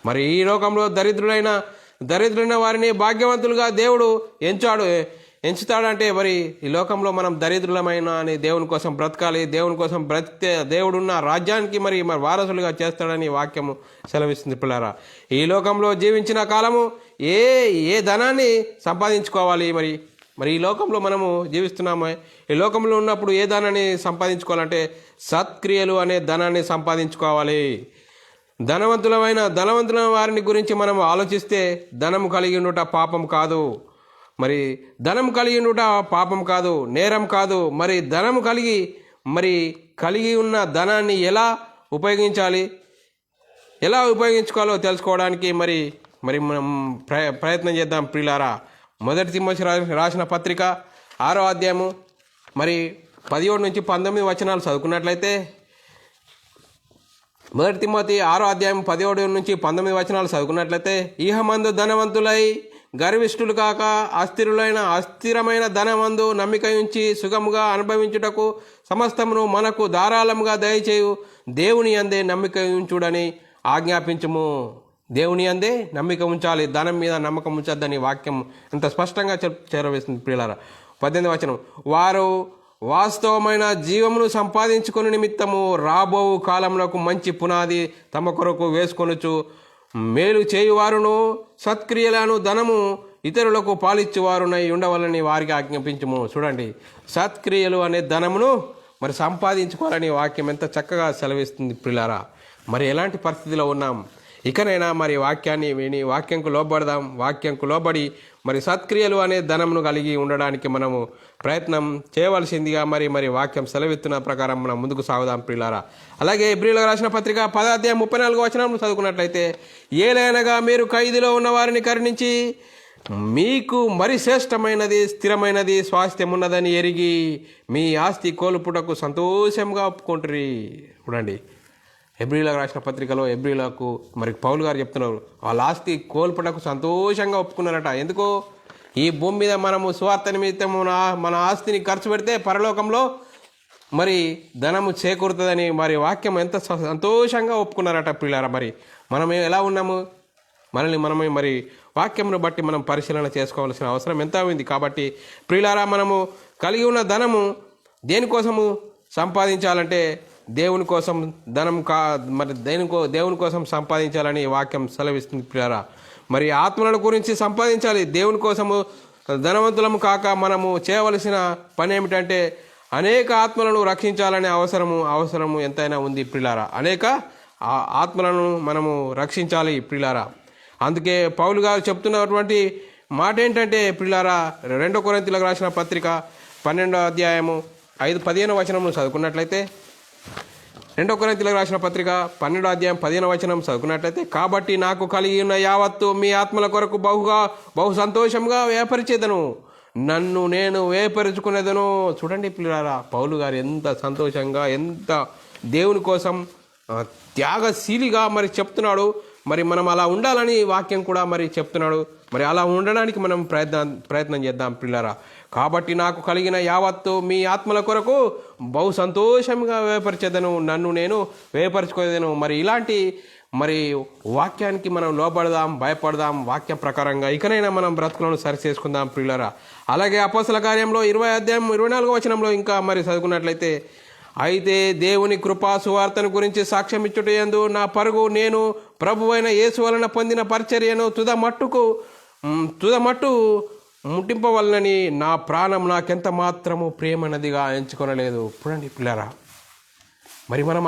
మరి ఈ లోకంలో దరిద్రులైన వారిని భాగ్యవంతులుగా దేవుడు ఎంచుతాడంటే మరి ఈ లోకంలో మనం దరిద్రులమైన అని దేవుని కోసం బ్రతకాలి. దేవుని కోసం బ్రతికితే దేవుడున్న రాజ్యానికి మరి వారసులుగా చేస్తాడని వాక్యము సెలవిస్తుంది పిల్లరా. ఈ లోకంలో జీవించిన కాలము ఏ ధనాన్ని సంపాదించుకోవాలి. మరి ఈ లోకంలో మనము జీవిస్తున్నాము. ఈ లోకంలో ఉన్నప్పుడు ఏ ధనాన్ని సంపాదించుకోవాలంటే సత్క్రియలు అనే ధనాన్ని సంపాదించుకోవాలి. ధనవంతుల వారిని గురించి మనం ఆలోచిస్తే ధనము కలిగి ఉండుట పాపం కాదు. మరి ధనం కలిగి ఉండుట పాపం కాదు, నేరం కాదు. మరి ధనము కలిగి ఉన్న ధనాన్ని ఎలా ఉపయోగించుకోవాలో తెలుసుకోవడానికి మరి మనం ప్రయత్నం చేద్దాం ప్రియులారా. మొదటి తిమోతి రాసిన పత్రిక 6వ అధ్యాయము మరి 17 నుంచి 19 వచనాలు చదువుకున్నట్లయితే, మొదటి తిమోతి 6వ అధ్యాయం 17 నుంచి 19 వచనాలు చదువుకున్నట్లయితే, ఈహమందు ధనవంతులై గర్విష్ఠులు కాక అస్థిరమైన ధనమందు నమ్మిక ఉంచి సుఖముగా అనుభవించుటకు సమస్తమును మనకు ధారాళముగా దయచేయు దేవుని అందే నమ్మిక ఉంచుడని ఆజ్ఞాపించుము. దేవుని అందే నమ్మిక ఉంచాలి, ధనం మీద నమ్మకం ఉంచద్దని వాక్యం ఎంత స్పష్టంగా చేరవేస్తుంది ప్రియులారా. 18వ వచనం, వారు వాస్తవమైన జీవమును సంపాదించుకుని నిమిత్తము రాబో కాలంలో మంచి పునాది తమ కొరకు వేసుకొనుచు మేలు చేయువారును సత్క్రియలను ధనము ఇతరులకు పాలిచ్చువారునై ఉండవాలని వారికి ఆజ్ఞాపించుము. చూడండి, సత్క్రియలు అనే ధనమును మరి సంపాదించుకోవాలని వాక్యం ఎంత చక్కగా సెలవిస్తుంది ప్రియులారా. మరి ఎలాంటి పరిస్థితిలో ఉన్నాం? ఇకనైనా మరి వాక్యాన్ని విని వాక్యంకు లోబడి మరి సత్క్రియలు అనే ధనమును కలిగి ఉండడానికి మనము ప్రయత్నం చేయవలసిందిగా మరి వాక్యం సెలవిస్తున్న ప్రకారం మనం ముందుకు సాగుదాం ప్రియులారా. అలాగే హెబ్రీయులకు రాసిన పత్రిక 10వ అధ్యాయం 34వ వచనం చదువుకున్నట్లయితే, ఏలైనగా మీరు ఖైదులో ఉన్న వారిని కరుణించి మీకు మరి శ్రేష్టమైనది స్థిరమైనది స్వాస్థ్యం ఉన్నదని ఎరిగి మీ ఆస్తి కోల్పుటకు సంతోషంగా ఒప్పుకుంటురి. చూడండి, హెబ్రీయులకు రాసిన పత్రికలో హెబ్రీయులకు మరి పౌలు గారు చెప్తున్నారు, వాళ్ళ ఆస్తి కోల్పటకు సంతోషంగా ఒప్పుకున్నారట. ఎందుకో ఈ భూమి మీద మనము స్వార్థ నిమిత్తము మన ఆస్తిని ఖర్చు పెడితే పరలోకంలో మరి ధనము చేకూరుతుందని మరి వాక్యం ఎంత సంతోషంగా ఒప్పుకున్నారట ప్రియులారా. మరి మనం ఎలా ఉన్నాము? మనమే మరి వాక్యమును బట్టి మనం పరిశీలన చేసుకోవాల్సిన అవసరం ఎంత ఉంది. కాబట్టి ప్రియులారా, మనము కలిగి ఉన్న ధనము దేనికోసము సంపాదించాలంటే దేవుని కోసం దేవుని కోసం సంపాదించాలని వాక్యం సెలవిస్తుంది ప్రియులారా. మరి ఆత్మల గురించి సంపాదించాలి. దేవుని కోసము ధనవంతులము కాక మనము చేయవలసిన పని ఏమిటంటే అనేక ఆత్మలను రక్షించాలనే అవసరము ఎంతైనా ఉంది ప్రియులారా. అనేక ఆత్మలను మనము రక్షించాలి ప్రియులారా. అందుకే పౌలు గారు చెప్తున్నటువంటి మాట ఏంటంటే ప్రియులారా, 2 కొరింథీయులకు రాసిన పత్రిక 12వ అధ్యాయము 15వ వచనము చదువుకున్నట్లయితే, 2 కొరింథీయులకు రాసిన పత్రిక 12వ అధ్యాయం 15వ వచనం చదువుకున్నట్లయితే, కాబట్టి నాకు కలిగి ఉన్న యావత్తు మీ ఆత్మల కొరకు బహు సంతోషంగా వేపరిచేదను, నన్ను నేను వేపరుచుకునేదను. చూడండి పిల్లలారా, పౌలు గారు ఎంత సంతోషంగా ఎంత దేవుని కోసం త్యాగశీలిగా మరి చెప్తున్నాడు. మరి మనం అలా ఉండాలని వాక్యం కూడా మరి చెప్తున్నాడు. మరి అలా ఉండడానికి మనం ప్రయత్నం చేద్దాం పిల్లరా. కాబట్టి నాకు కలిగిన యావత్తు మీ ఆత్మల కొరకు బహు సంతోషంగా వేపరిచేదను, నన్ను నేను వేపరుచుకోదేను. మరి ఇలాంటి మరి వాక్యానికి మనం లోబడదాం, భయపడదాం. వాక్యం ప్రకారంగా ఇకనైనా మనం బ్రతుకులను సరి చేసుకుందాం ప్రియులరా. అలాగే అపోస్తల కార్యంలో 20వ అధ్యాయం 24వ వచనంలో ఇంకా మరి చదువుకున్నట్లయితే, అయితే దేవుని కృపా సువార్తను గురించి సాక్ష్యం ఇచ్చుటయందు నా పరుగు నేను ప్రభువైన యేసు వలన పొందిన పరిచర్యను తుదమట్టు ముట్టింపవలనని నా ప్రాణం నాకెంత మాత్రము ప్రియమైనదిగా ఎంచుకొనలేదు. చూడండి పిల్లరా, మరి మనం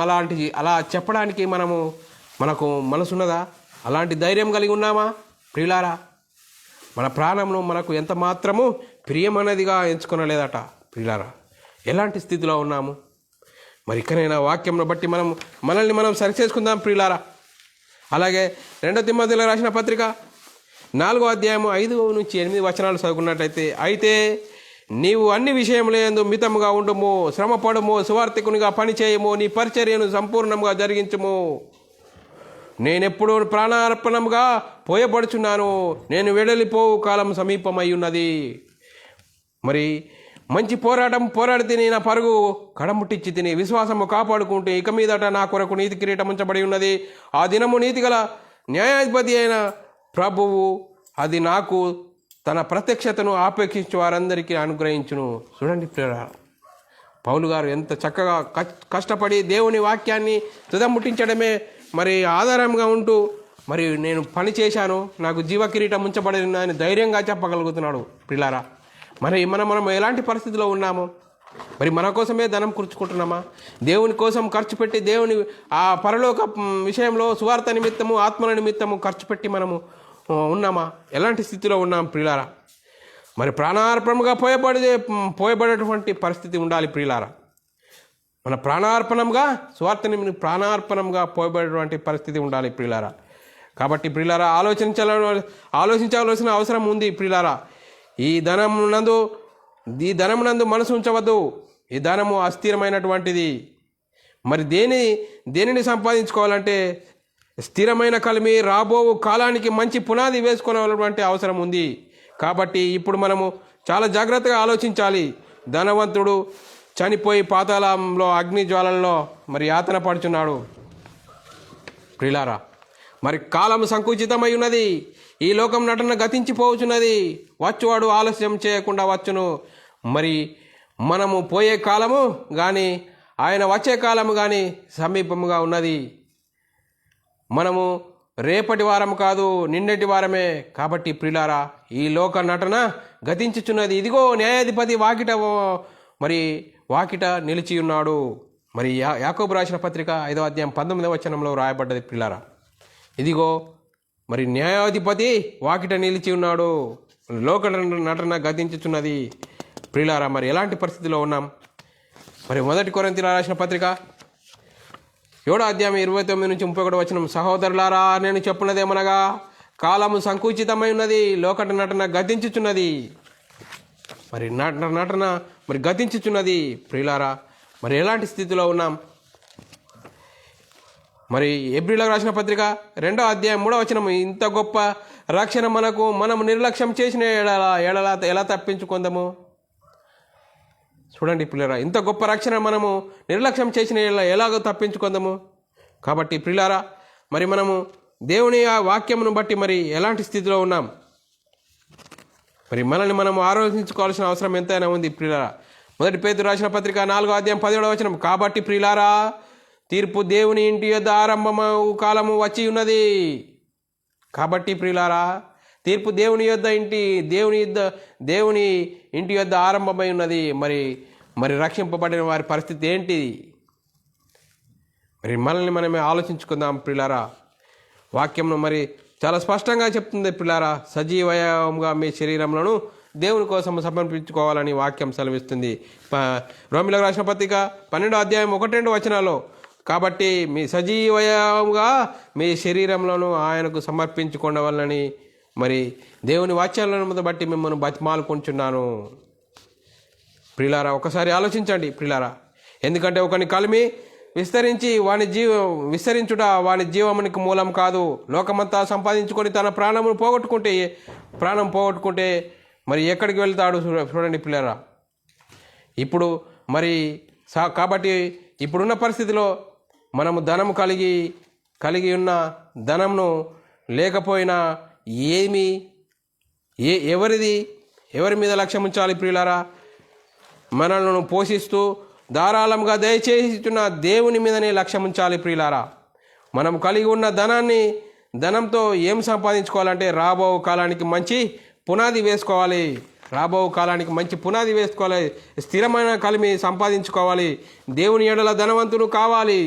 అలా చెప్పడానికి మనకు మనసున్నదా? అలాంటి ధైర్యం కలిగి ఉన్నామా ప్రియులారా? మన ప్రాణంను మనకు ఎంత మాత్రము ప్రియమైనదిగా ఎంచుకొనలేదట ప్రియులారా. ఎలాంటి స్థితిలో ఉన్నాము? మరి ఇకనైనా వాక్యంను బట్టి మనల్ని మనం సరిచేసుకుందాం ప్రియులారా. అలాగే 2 తిమోతియులకు రాసిన పత్రిక 4వ అధ్యాయము 5 నుంచి 8 వచనాలు చదువుకున్నట్లయితే, అయితే నీవు అన్ని విషయములందు మితముగా ఉండుము, శ్రమపడుము, సువార్థికునిగా పనిచేయము, నీ పరిచర్యను సంపూర్ణంగా జరిగించుము. నేనెప్పుడు ప్రాణార్పణముగా పోయబడుచున్నాను, నేను వెడలిపోవు కాలం సమీపమై ఉన్నది. మరి మంచి పోరాటం పోరాడి తిని నా పరుగు కడముట్టించి తిని విశ్వాసము కాపాడుకుంటే ఇక మీదట నా కొరకు నీతి కిరీటం ఉంచబడి ఉన్నది. ఆ దినము నీతిగల న్యాయాధిపతి అయిన ప్రభువు అది నాకు తన ప్రత్యక్షతను ఆపేక్షించు వారందరికీ అనుగ్రహించును. చూడండి ప్రియులారా, పౌలు గారు ఎంత చక్కగా కష్టపడి దేవుని వాక్యాన్ని తుదముట్టించడమే మరి ఆధారంగా ఉంటూ మరి నేను పని చేశాను, నాకు జీవ కిరీటం ఉంచబడిన అని ధైర్యంగా చెప్పగలుగుతున్నాడు. ప్రియులారా, మరి మనం ఎలాంటి పరిస్థితిలో ఉన్నాము? మరి మన కోసమే ధనం కూర్చుకుంటున్నామా? దేవుని కోసం ఖర్చు పెట్టి దేవుని ఆ పరలోక విషయంలో సువార్త నిమిత్తము ఆత్మల నిమిత్తము ఖర్చు పెట్టి మనము ఉన్నామా? ఎలాంటి స్థితిలో ఉన్నాం ప్రియులారా? మరి ప్రాణార్పణగా పోయబడేటువంటి పరిస్థితి ఉండాలి ప్రియులారా. మన ప్రాణార్పణంగా సువార్తని ప్రాణార్పణంగా పోయబడేటువంటి పరిస్థితి ఉండాలి ప్రియులారా. కాబట్టి ప్రియులారా, ఆలోచించవలసిన అవసరం ఉంది ప్రియులారా. ఈ ధనమునందు మనసు ఉంచవద్దు. ఈ ధనము అస్థిరమైనటువంటిది. మరి దేనిని సంపాదించుకోవాలంటే స్థిరమైన కలిమి రాబో కాలానికి మంచి పునాది వేసుకోవాలన్నటువంటి అవసరం ఉంది. కాబట్టి ఇప్పుడు మనము చాలా జాగ్రత్తగా ఆలోచించాలి. ధనవంతుడు చనిపోయి పాతాళంలో అగ్ని జ్వాలల్లో మరి యాతన పడుచున్నాడు ప్రియులారా. మరి కాలం సంకుచితమై ఉన్నది. ఈ లోకం నటన గతించిపోవచ్చున్నది. వచ్చువాడు ఆలస్యం చేయకుండా వచ్చును. మరి మనము పోయే కాలము కానీ ఆయన వచ్చే కాలము కానీ సమీపముగా ఉన్నది. మనము రేపటి వారం కాదు, నిన్నటి వారమే. కాబట్టి ప్రియులారా, ఈ లోక నటన గతించుచున్నది. ఇదిగో న్యాయాధిపతి వాకిట నిలిచి ఉన్నాడు. మరి యాకోబు రాసిన పత్రిక 5వ అధ్యాయం 19వ వచనంలో రాయబడ్డది ప్రియులారా. ఇదిగో మరి న్యాయాధిపతి వాకిట నిలిచి ఉన్నాడు, లోక నటన గతించుచున్నది. ప్రియులారా, మరి ఎలాంటి పరిస్థితిలో ఉన్నాం? మరి 1 కొరింథీయులకు రాసిన పత్రిక 7వ అధ్యాయం 29 నుంచి 31 వచనం, సహోదరులారా, నేను చెప్పున్నదేమనగా కాలము సంకుచితమై ఉన్నది, లోక నటన గతించుచున్నది. మరి నటన మరి గతించుచున్నది ప్రియులారా. మరి ఎలాంటి స్థితిలో ఉన్నాం? మరి ఎబ్రిలకు రాసిన పత్రిక 2వ అధ్యాయం 3వ వచనం, ఇంత గొప్ప రక్షణ మనము నిర్లక్ష్యం చేసిన ఎలా తప్పించుకుందాము? చూడండి ప్రియులారా, ఇంత గొప్ప రక్షణ మనము నిర్లక్ష్యం చేసిన ఎలాగో తప్పించుకుందాము? కాబట్టి ప్రియులారా, మరి మనము దేవుని ఆ వాక్యమును బట్టి మరి ఎలాంటి స్థితిలో ఉన్నాం? మరి మనల్ని మనము ఆలోచించుకోవాల్సిన అవసరం ఎంతైనా ఉంది ప్రియులారా. 1 పేతురు రాసిన పత్రిక 4వ అధ్యాయం 17వ వచనం, కాబట్టి ప్రియులారా, తీర్పు దేవుని ఇంటి యొద్ద ఆరంభము కాలము వచ్చి ఉన్నది. కాబట్టి ప్రియులారా, తీర్పు దేవుని ఇంటి యొద్ద ఆరంభమై ఉన్నది. మరి రక్షింపబడిన వారి పరిస్థితి ఏంటి? మరి మనల్ని మనమే ఆలోచించుకుందాం ప్రియులారా. వాక్యంను మరి చాలా స్పష్టంగా చెప్తుంది ప్రియులారా. సజీవయంగా మీ శరీరములను దేవుని కోసం సమర్పించుకోవాలని వాక్యం సెలవిస్తుంది. రోమీయులకు రాసిన పత్రిక 12వ అధ్యాయం 1-2 వచనాల్లో, కాబట్టి మీ సజీవయంగా మీ శరీరములను ఆయనకు సమర్పించుకోవాలని మరి దేవుని వాక్యాలను బట్టి మిమ్మల్ని బతిమాలుకుంటున్నాను. ప్రియులారా, ఒకసారి ఆలోచించండి ప్రియులారా. ఎందుకంటే ఒకని కలిమి విస్తరించుట వాని జీవమునికి మూలం కాదు. లోకమంతా సంపాదించుకొని తన ప్రాణం పోగొట్టుకుంటే మరి ఎక్కడికి వెళ్తాడు? చూడండి ప్రియులారా. ఇప్పుడు మరి కాబట్టి ఇప్పుడున్న పరిస్థితిలో మనము ధనము కలిగి ఉన్న ధనంను లేకపోయినా ఎవరి మీద లక్ష్యం ఉంచాలి ప్రియులారా? మనల్ని పోషిస్తూ ధారాళంగా దయచేస్తున్న దేవుని మీదనే లక్ష్యం ఉంచాలి ప్రియులారా. మనం కలిగి ఉన్న ధనంతో ఏం సంపాదించుకోవాలంటే రాబో కాలానికి మంచి పునాది వేసుకోవాలి. స్థిరమైన కలిమి సంపాదించుకోవాలి. దేవుని ఎడల ధనవంతుడు కావాలి.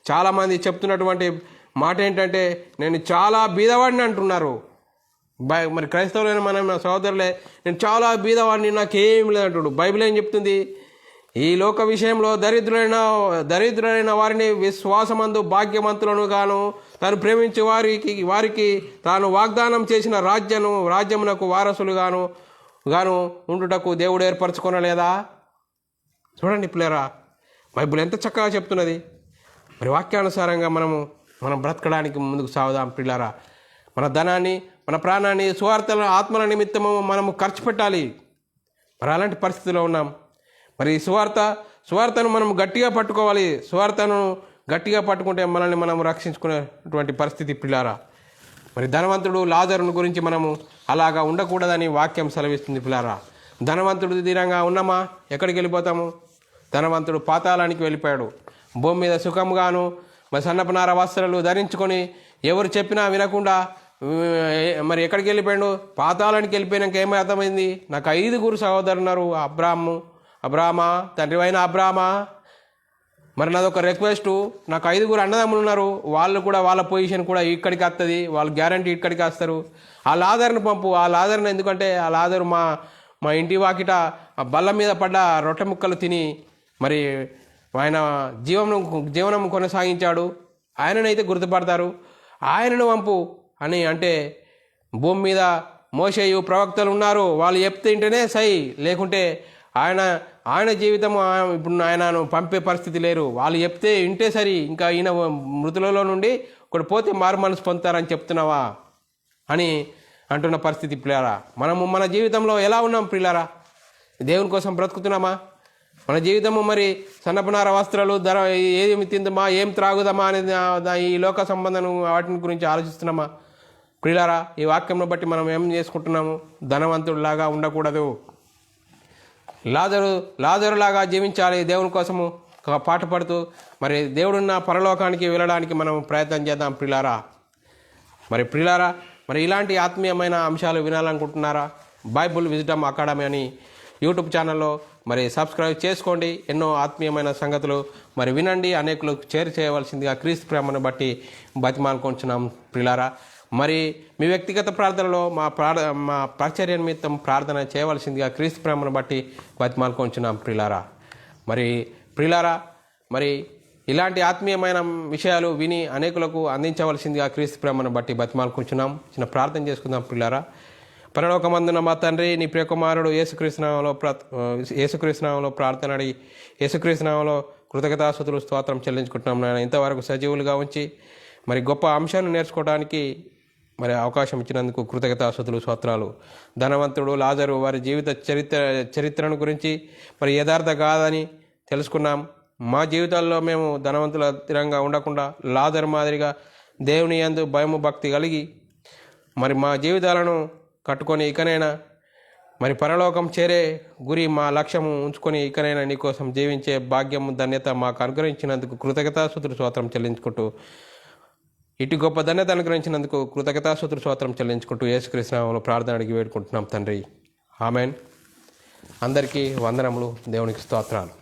చాలామంది చెప్తున్నటువంటి మాట ఏంటంటే, నేను చాలా బీదవాడిని అంటున్నారు. మరి క్రైస్తవులైన మన సహోదరులే, నేను చాలా బీదవాడిని, నాకేం లేదంటుడు. బైబిల్ ఏం చెప్తుంది? ఈ లోక విషయంలో దరిద్రులైన వారిని విశ్వాసమందు భాగ్యవంతులను గాను తాను ప్రేమించే వారికి తాను వాగ్దానం చేసిన రాజ్యమునకు వారసులుగాను గాను ఉండుటకు దేవుడు ఏర్పరచుకోనలేదా? చూడండి పిల్లరా, బైబిల్ ఎంత చక్కగా చెప్తున్నది. మరి వాక్యానుసారంగా మనం బ్రతకడానికి ముందుకు సాగుదాం పిల్లరా. మన ధనాన్ని, మన ప్రాణాన్ని సువార్తల ఆత్మల నిమిత్తము మనము ఖర్చు పెట్టాలి. మరి అలాంటి పరిస్థితిలో ఉన్నాం. మరి సువార్తను మనం గట్టిగా పట్టుకోవాలి. సువార్తను గట్టిగా పట్టుకుంటే మనల్ని మనం రక్షించుకునేటువంటి పరిస్థితి పిల్లారా. మరి ధనవంతుడు లాజరుని గురించి మనము అలాగా ఉండకూడదని వాక్యం సెలవిస్తుంది పిల్లారా. ధనవంతుడు దినంగా ఉన్నామా? ఎక్కడికి వెళ్ళిపోతాము? ధనవంతుడు పాతాళానికి వెళ్ళిపోయాడు. భూమి మీద సుఖంగాను మరి సన్నపనార వస్త్రాలు ధరించుకొని ఎవరు చెప్పినా వినకుండా మరి ఎక్కడికి వెళ్ళిపోయాడు? పాతాళానికి వెళ్ళిపోయినాక ఏమై అర్థమైంది? నాకు 5 సహోదరులు ఉన్నారు. అబ్రామా, తండ్రి అయిన అబ్రామా, మరి నాదొక రిక్వెస్టు, నాకు 5 అన్నదమ్ములు ఉన్నారు. వాళ్ళు కూడా వాళ్ళ పొజిషన్ కూడా ఇక్కడికి వస్తుంది, వాళ్ళు గ్యారంటీ ఇక్కడికి వస్తారు. ఆ లాజరుని పంపు. ఆ లాజరుని ఎందుకంటే ఆ లాజరు మా ఇంటి వాకిట ఆ బల్ల మీద పడ్డ రొట్టె ముక్కలు తిని మరి ఆయన జీవనం కొనసాగించాడు. ఆయననైతే గుర్తుపడతారు. ఆయనను పంపు అని అంటే భూమి మీద మోషేయు ప్రవక్తలు ఉన్నారు. వాళ్ళు చెప్తే ఇంటనే సై, లేకుంటే ఆయన జీవితం ఇప్పుడు ఆయనను పంపే పరిస్థితి లేరు. వాళ్ళు చెప్తే ఇంటే సరి. ఇంకా ఈయన మృతులలో నుండి ఒకటి పోతే మారు మనసు పొందుతారని చెప్తున్నావా అని అంటున్న పరిస్థితి పిల్లారా. మనము మన జీవితంలో ఎలా ఉన్నాం పిల్లారా? దేవుని కోసం బ్రతుకుతున్నామా? మన జీవితము మరి సన్నపనార వస్త్రాలు ధర ఏమి తిందమా, ఏం త్రాగుదామా అనేది ఈ లోక సంబంధం వాటిని గురించి ఆలోచిస్తున్నామా ప్రియులారా? ఈ వాక్యంను బట్టి మనం ఏం చేసుకుంటున్నాము? ధనవంతుడిలాగా ఉండకూడదు, లాజరులాగా జీవించాలి. దేవుని కోసము పాట పడుతూ మరి దేవుడున్న పరలోకానికి వెళ్ళడానికి మనం ప్రయత్నం చేద్దాం ప్రియులారా. మరి ఇలాంటి ఆత్మీయమైన అంశాలు వినాలనుకుంటున్నారా? బైబుల్ విజ్డమ్ అకాడమీ అని యూట్యూబ్ ఛానల్లో మరి సబ్స్క్రైబ్ చేసుకోండి. ఎన్నో ఆత్మీయమైన సంగతులు మరి వినండి, అనేకులకు చేయవలసిందిగా క్రీస్తు ప్రేమను బట్టి బతిమాలుకొంచున్నాం ప్రియులారా. మరి మీ వ్యక్తిగత ప్రార్థనలో మా ప్రాచుర్య నిమిత్తం ప్రార్థన చేయవలసిందిగా క్రీస్తు ప్రేమను బట్టి బతిమాలుకొంచున్నాం ప్రియులారా. మరి ఇలాంటి ఆత్మీయమైన విషయాలు విని అనేకులకు అందించవలసిందిగా క్రీస్తు ప్రేమను బట్టి బతిమాలుకొంచున్నాం. చిన్న ప్రార్థన చేసుకుందాం ప్రియులారా. పరలోకమందున మా తండ్రి, నీ ప్రియకుమారుడు యేసుక్రీస్తునామంలో ప్రార్థన అడిగి యేసుక్రీస్తునామంలో కృతజ్ఞతాస్తుతులు స్తోత్రం చెల్లించుకుంటున్నాం నాయన. ఇంతవరకు సజీవులుగా ఉంచి మరి గొప్ప అంశాన్ని నేర్చుకోవడానికి మరి అవకాశం ఇచ్చినందుకు కృతజ్ఞతాస్తుతులు స్తోత్రాలు. ధనవంతుడు లాజరు వారి జీవిత చరిత్రను గురించి మరి యథార్థ కాదని తెలుసుకున్నాం. మా జీవితాల్లో మేము ధనవంతుల స్థిరంగా ఉండకుండా లాజరు మాదిరిగా దేవుని యందు భయము భక్తి కలిగి మరి మా జీవితాలను కట్టుకొని ఇకనైనా మరి పరలోకం చేరే గురి మా లక్ష్యము ఉంచుకొని ఇకనైనా నీకోసం జీవించే భాగ్యము ధన్యత మాకు అనుగ్రహించినందుకు కృతజ్ఞతాస్తుతులు స్తోత్రం చెల్లించుకుంటూ ఇటు గొప్ప ధన్యత అనుగ్రహించినందుకు కృతజ్ఞతాస్తుతులు స్తోత్రం చెల్లించుకుంటూ యేసుక్రీస్తు నామములో ప్రార్థన అడిగి వేడుకుంటున్నాం తండ్రి. ఆమెన్. అందరికీ వందనములు. దేవునికి స్తోత్రాలు.